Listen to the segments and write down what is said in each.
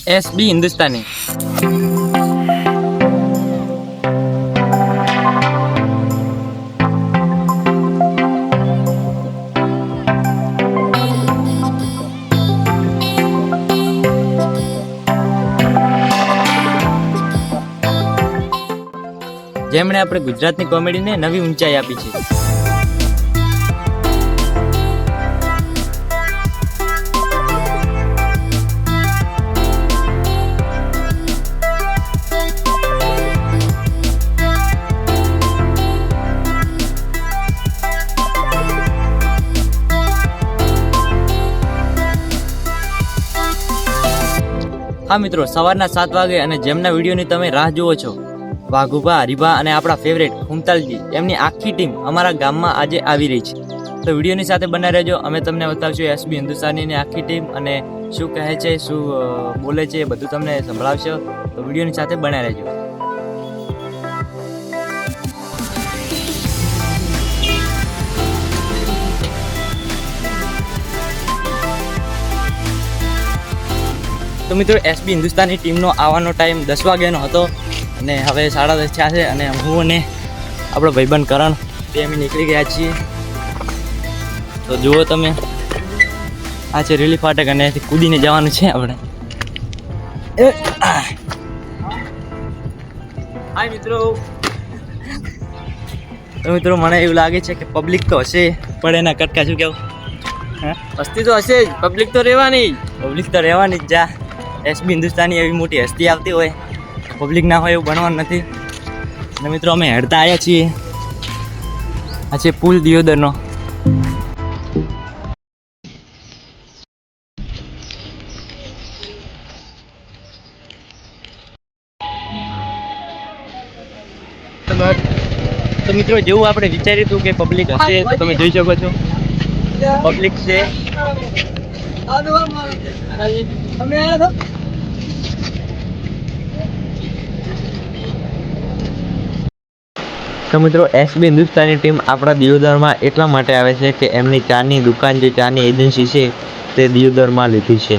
SB Hindustani. જેમણે આપણે ગુજરાતની કોમેડીને નવી ઊંચાઈ આપી છે. હા મિત્રો, સવારના 7 વાગે અને જેમના વિડીયોની તમે રાહ જુઓ છો, વાઘુભા, હરીભા અને આપણા ફેવરેટ ખુમતાલજી, એમની આખી ટીમ અમારા ગામમાં આજે આવી રહી છે. તો વિડીયોની સાથે બના રહેજો. અમે તમને બતાવશું SB હિન્દુસ્તાનીની આખી ટીમ અને શું કહે છે, શું બોલે છે, એ બધું તમને સંભળાવશો. તો વિડીયોની સાથે બના રહેજો. તો મિત્રો, SB હિન્દુસ્તાની ટીમનો આવવાનો ટાઈમ 10 વાગ્યાનો હતો અને હવે 10:30 થયા છે અને હું અને આપણો ભાઈબંધ કરણ બે અમે નીકળી ગયા છીએ. તો જુઓ તમે, આ છે રેલી ફાટક અને અહીંથી કૂદીને જવાનું છે આપણે. હાય મિત્રો. તો મિત્રો, મને એવું લાગે છે કે પબ્લિક તો હશે, પણ એના કટકા શું કેવું? હસ્તી તો હશે જ, પબ્લિક તો રહેવાની જ. જા SB હિન્દુસ્તાની એવી મોટી હસ્તી આવતી હોય, પબ્લિક ના હોય એવું બનવાનું નથી. અને મિત્રો, અમે હેડતા આવ્યા છીએ. આ છે પુલ દિયોદરનો. તો મિત્રો, જેવું આપણે વિચાર્યું હતું કે પબ્લિક હશે, તો તમે જોઈ શકો છો પબ્લિક છે. તો મિત્રો, SB હિન્દુસ્તાની ટીમ આપણા દિયોદરમાં એટલા માટે આવે છે કે એમની ચાની દુકાન, જે ચાની એજન્સી છે, તે દિયોદરમાં લીધી છે.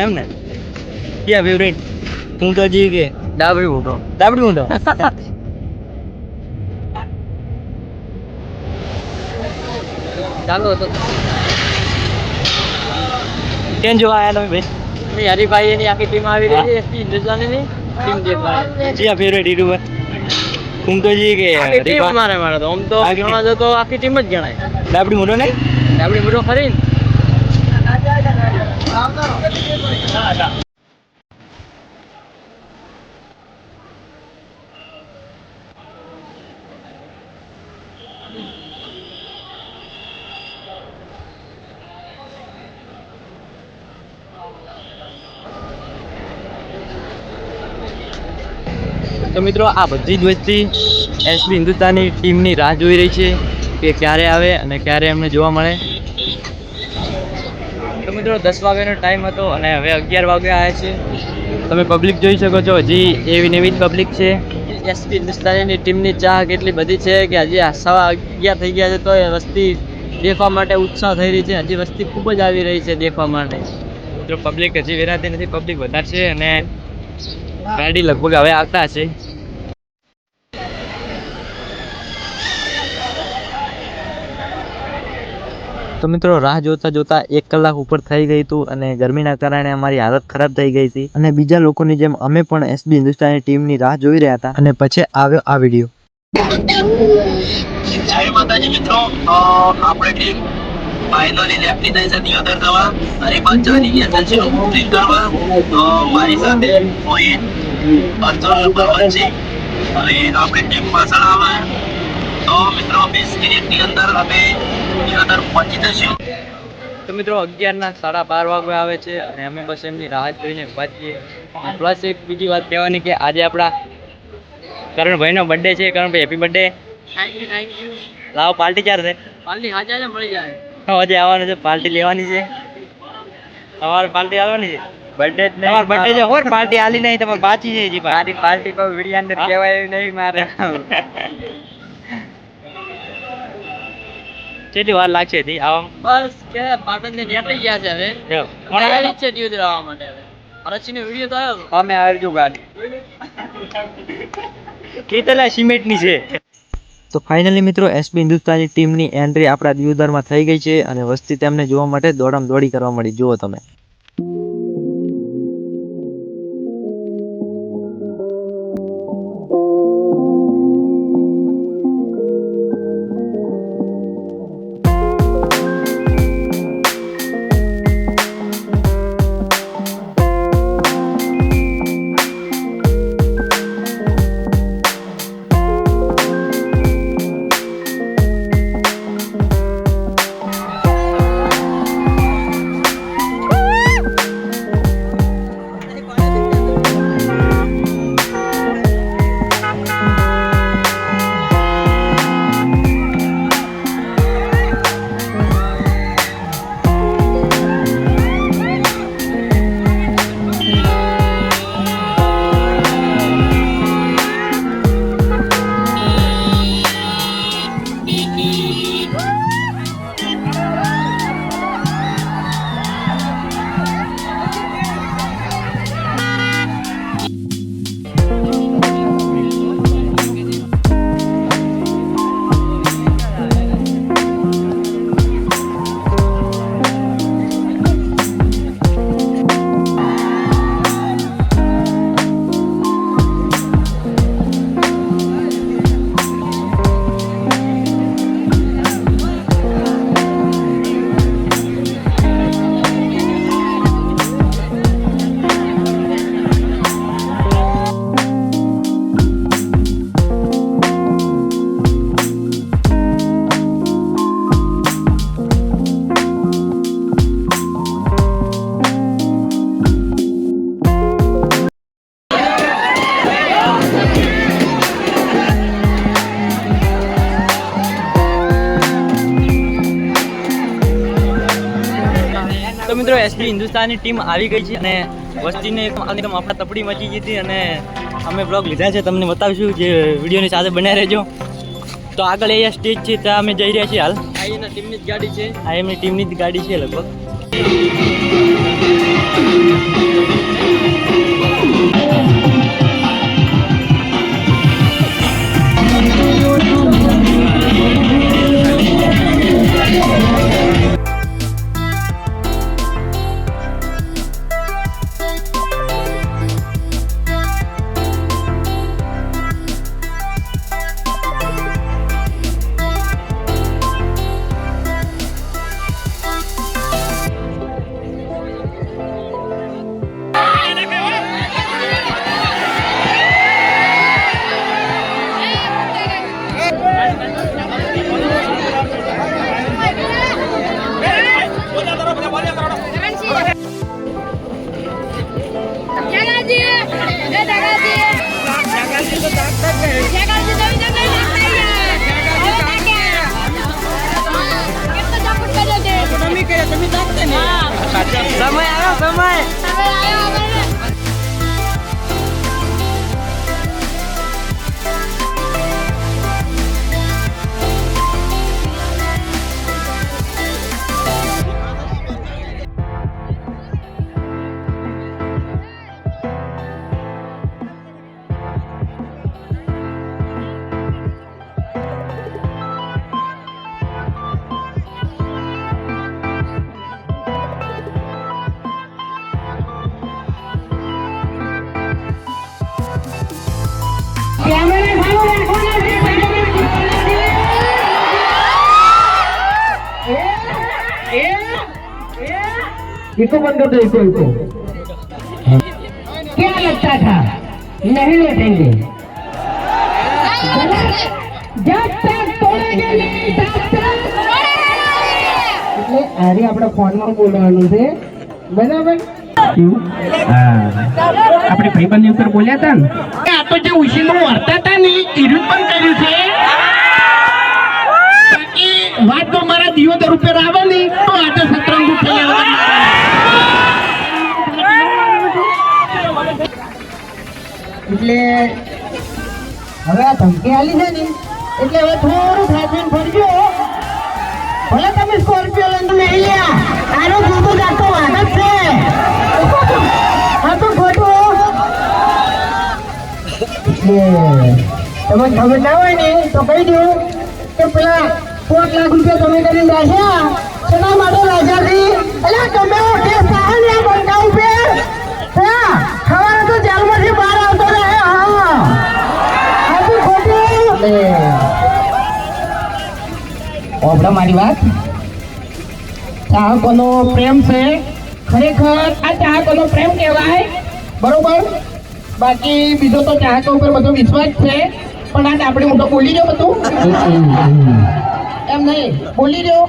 એમ ને ક્યાં ફેવરેટ હું તો જી કે ડાબડી ઊંધો ચાલો. તો કેમ જોવા આવ્યા તમે ભાઈ? હરીભાઈ એની આખી ટીમ આવી રહી છે. SB હિન્દુસ્તાનીની ટીમ દેખાય. ક્યાં ફેવરેટ યુટ્યુબર હું તો જી કે ટીમ મારે તો આમ તો ગણા જતો આખી ટીમ જ ગણાય. ડાબડી મોટો નહીં, ડાબડી મોટો ખરી ને. તો મિત્રો, આ બધી જ વસ્તી SB હિન્દુસ્તાની ટીમની રાહ જોઈ રહી છે કે ક્યારે આવે અને ક્યારે એમને જોવા મળે. તો મિત્રો, 10 વાગ્યાનો ટાઈમ હતો અને હવે 11 વાગે આવ્યા છે. તમે પબ્લિક જોઈ શકો છો, હજી એવી ને એવી જ પબ્લિક છે. SB હિન્દુસ્તાનીની ટીમની ચાહ કેટલી બધી છે કે હજી 11:15 થઈ ગયા છે તો એ વસ્તી દેખવા માટે ઉત્સાહ થઈ રહી છે. હજી વસ્તી ખૂબ જ આવી રહી છે દેખવા માટે. મિત્રો, પબ્લિક હજી વેરાતી નથી, પબ્લિક વધારે છે અને ગાડી લગભગ હવે આવતા હશે. તો મિત્રો, રાહ જોતા જોતા 1 કલાક ઉપર થઈ ગઈ હતું અને ગરમીના કારણે અમારી હાલત ખરાબ થઈ ગઈ હતી. અને બીજા લોકોની જેમ અમે પણ SB હિન્દુસ્તાની ટીમની રાહ જોઈ રહ્યા હતા અને પછી આવ્યો આ વિડીયો. જય માતાજી મિત્રો, આપણે ટીમ ફાઇનલી લેફ્ટિનેશન દિયોદર દવા અને પંચાની એજન્સીનો બુકિંગ કરવા. તો મારી સાથે મોહિત, અર્જુન સુપરવંશી અને આપણી ટીમ પાછળ આવે. તો મિત્રો, 20 મિનિટની અંદર અમે દિયોદર પહોંચી જશું. તો મિત્રો, 11:12 વાગે આવે છે અને અમે બસ એમની રાહ જોઈને ઊભા છીએ. પ્લસ એક બીજી વાત કહેવાની કે આજે આપણા કરણભાઈનો બર્થડે છે. Karanbhai, happy birthday. Thank you. લાવો, પાર્ટી ક્યારે છે? પાર્ટી આજે મળી જાય. આજે આવવાનું છે, પાર્ટી લેવાની છે. તમારે પાર્ટી આવવાની છે? બર્થડે જ નહીં. તમારો બર્થડે છે હોર પાર્ટી આલી નહીં તમારે બાચી છે જી મારી પાર્ટી કોઈ વિડિયો અંદર કહેવાય એવું નહીં મારે. કેટલી વાર લાગશે તી આવા બસ કે પાટણ ને નીકળી ગયા છે હવે. કોણ આવી છે દિવસ આવવા માટે હવે. અરચીનો વિડિયો તો આવ્યો. અમે આવજો ગાડી. કેટલા સિમેન્ટની છે. તો ફાઇનલી મિત્રો એસબી હિન્દુસ્તાની ટીમની એન્ટ્રી આપણા દિયોદરમાં થઈ ગઈ છે અને વસ્તી તેમને જોવા માટે દોડામ દોડી કરવા મળી. જુઓ તમે. તો મિત્રો એસબી હિન્દુસ્તાની ટીમ આવી ગઈ છે અને વસ્તીને એકદમ આપણા તપડી મચી ગઈ હતી અને અમે બ્લોગ લીધા છે તમને બતાવીશું જે વિડીયોની સાથે બનાવી રહેજો. તો આગળ એ સ્ટેજ છે ત્યાં અમે જઈ રહ્યા છીએ હાલ. આ એમની ટીમની જ ગાડી છે. આ એમની ટીમની જ ગાડી છે લગભગ. સમય આવ્યો સમય. इसको बंद कर दो इसको क्या लगता था नहीं लेटेंगे जब तक तोड़ेंगे नहीं तब तक એટલે આરે આપણા ફોનમાં બોલવાનું છે બરાબર આપણે ભાઈબંધ ઉપર બોલ્યા હતા ને આ તો જે ઉશીનું વર્તા હતા ને ઈરું પણ કર્યું છે બાકી વાત તો મારા દિયોદર ઉપર આવે ને તો આજે સતરંગુ થઈ આવે એટલે હવે આ ધમકી આલી છે ને એટલે હવે થોડું સાચવીને ફરજો. ભલે તમે સ્કોર્પિયો લઈને નહીં લ્યા, આનો જુદો જાતો વાગ જ છે. આ તો ખોટું. તમને ખબર ના હોય ને તો કહી દઉં કે પેલા 5 લાખ રૂપિયા તમે કરીને રાખ્યા શેના માટે રાખ્યા છે? એટલે તમે કેસ થાય ને આ બંકા ઉપર ખબર તો જેલમાંથી બહાર આવતો રહે. હા આટલું ખોટું. ઓબડા મારી વાત, ચાહકોનો પ્રેમ છે ખરેખર આ ચાહકોનો પ્રેમ કહેવાય બરોબર. બાકી બીજો તો ચાહકો ઉપર બધો વિશ્વાસ છે, પણ આજ આપણે મોટો બોલી રહ્યો બધું એમ નહીં બોલી રહ્યો.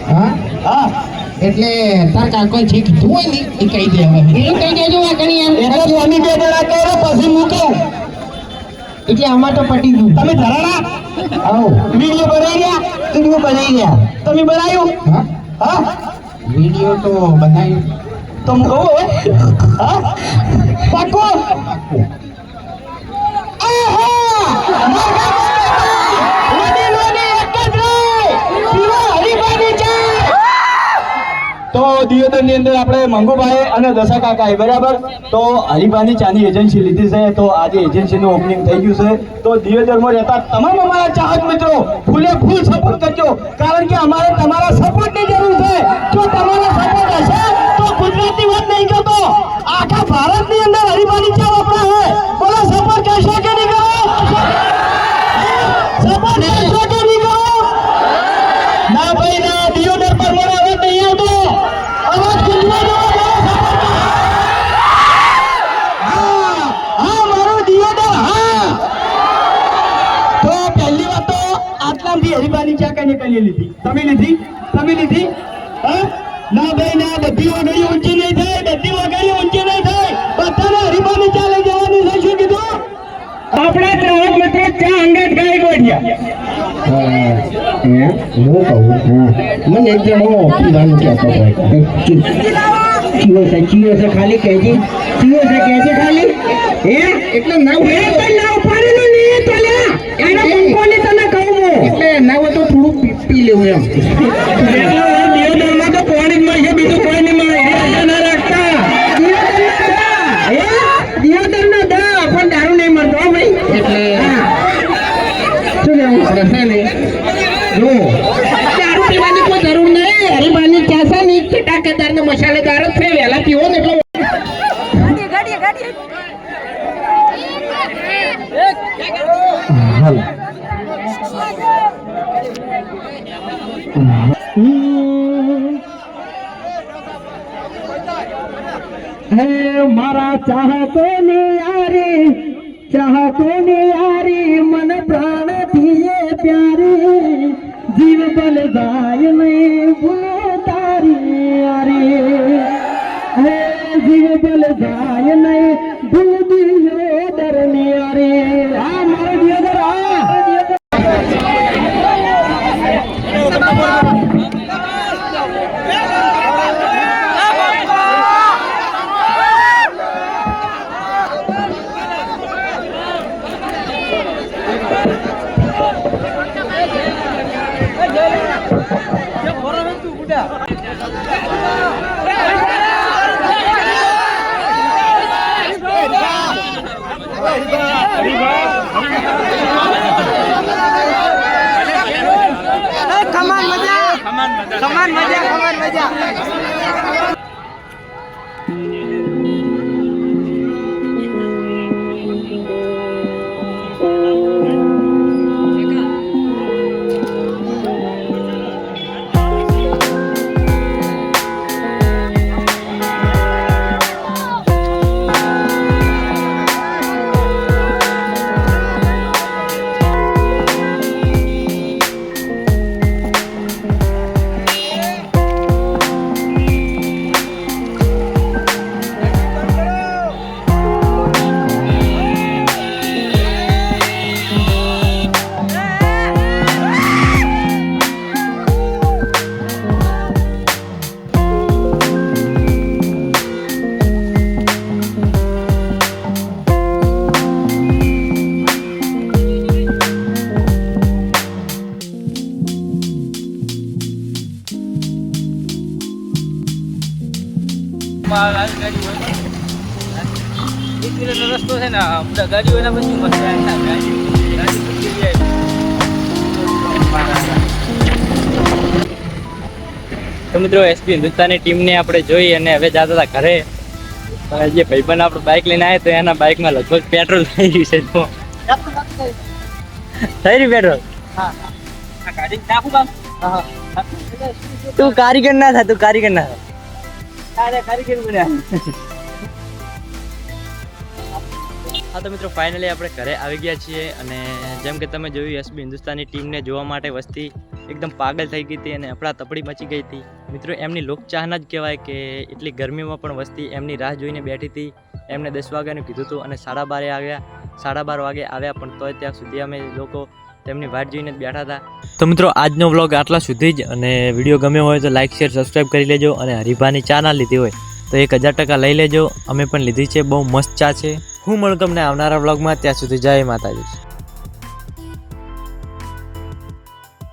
હા હા એટલે તાર કાકો જે કીધું હોય ને એ કહી દે. હવે એ કહી દેજો વાકણી એમ એટલે અમે બે જણા કરો પછી મૂકો એટલે આમાં તો પટી ગયું. તમે ધરાણા આવો વિડીયો બનાવી રહ્યા, વિડીયો બનાવી રહ્યા તમે બનાવ્યું? હા હા વિડીયો તો બનાવ્યું તો હું કહું હા પાકો. તો દિયોદર ની અંદર આપણે મંગુભાઈ અને દશા કાકા બરાબર તો હરિભાની ચાની એજન્સી લીધી છે. તો આજે એજન્સીનું ઓપનિંગ થઈ ગયું છે. તો દિયોદરમાં રહેતા તમામ અમારા ચાહક મિત્રો ફૂલે ફૂલ સપોર્ટ કરજો, કારણ કે અમારે તમારા સપોર્ટની જરૂર છે. જો તમારો સપોર્ટ હશે તો ગુજરાતની વાત નહીં કરતો, આખા ભારતની અંદર હરિભાની ચા વપરા છે. બોલો સપોર્ટ કરશો કે નહીં કરો? સપોર્ટ કરશો કે નહીં કરો? ના ભાઈ ના, દિયોદર પર મને હવે નહીં આવતો. અવાજ ગુજરાત હરિભાની ચા કઈ લીધી? તમે લીધી? તમે લીધી? હા ના ભાઈ ના, બધી વગડી ઊંચી નહીં થાય, બધી વગડી ઊંચી નહીં થાય. બધાને હરિભાની ચા લઈ જવાની છે. શું કીધું? આપણા ચાહક મિત્રો ચા અંગત ગાઈ ગોઠ્યા. મને એક જણો પીવાનું કહેતો હોય ચીયો છે ખાલી કહેજે, ચીયો છે કહેજે ખાલી એટલે ના ઉપાડેલું નહીં તો લ્યા એનો બંકોની તને કહું એટલે ના હોય તો થોડું પી લેવું એમ. દિયોદરમાં તો પાણી જ મળશે, બીજું કોઈ નહીં મળે. ના રાખતા દિયોદરના દા પણ દારૂ નહીં મળતો ભાઈ. એટલે શું લેવું પડે છે ને જો દારૂ પીવાની કોઈ જરૂર નહીં. હરિભાની ચા છે ને ટકાદાર ને મસાલેદાર જ છે. વહેલા પીવો ને એટલે મારા ચાહતો ની યારી મન પ્રાણ થી પ્યારી જીવ બલ જાય નહીં ભૂલો તારી યારી. હે જીવ બલ જાય નહીં ભૂલ દિયોદર ની યારી. આ મારો દિયોદર સમાન મજા. રસ્તો છે ને બધા ગાડીઓ એના પછી તો મિત્રો એસપી હિન્દુસ્તાની ટીમને આપણે જોઈ અને હવે જતા હતા ઘરે. જે ભાઈબંધ આપણે બાઇક લઈને આવ્યા તો એના બાઇકમાં લગભગ પેટ્રોલ થઈ ગયું છે. તો થઈ રહ્યું પેટ્રોલ? તું કારીગર ના થા, તું કારીગર ના થા. કારીગર બન્યા. હા તો મિત્રો ફાઇનલી આપણે ઘરે આવી ગયા છીએ અને જેમ કે તમે જોયું એસબી હિન્દુસ્તાની ટીમને જોવા માટે વસ્તી એકદમ પાગલ થઈ ગઈ હતી અને આપણા તપડી મચી ગઈ હતી. મિત્રો એમની લોકચાહના જ કહેવાય કે એટલી ગરમીમાં પણ વસ્તી એમની રાહ જોઈને બેઠી હતી. એમને 10 વાગ્યાનું કીધું હતું અને 12:30 આવ્યા, 12:30 વાગે આવ્યા પણ તોય ત્યાં સુધી અમે લોકો તેમની વાટ જોઈને જ બેઠા હતા. તો મિત્રો આજનો વ્લોગ આટલા સુધી જ, અને વિડીયો ગમ્યો હોય તો લાઇક શેર સબસ્ક્રાઈબ કરી લેજો. અને હરીભાની ચા ના લીધી હોય તો 1000% લઈ લેજો. અમે પણ લીધી છે, બહુ મસ્ત ચા છે. હું મળું તમને આવનારા વ્લોગમાં, ત્યાં સુધી જય માતાજી.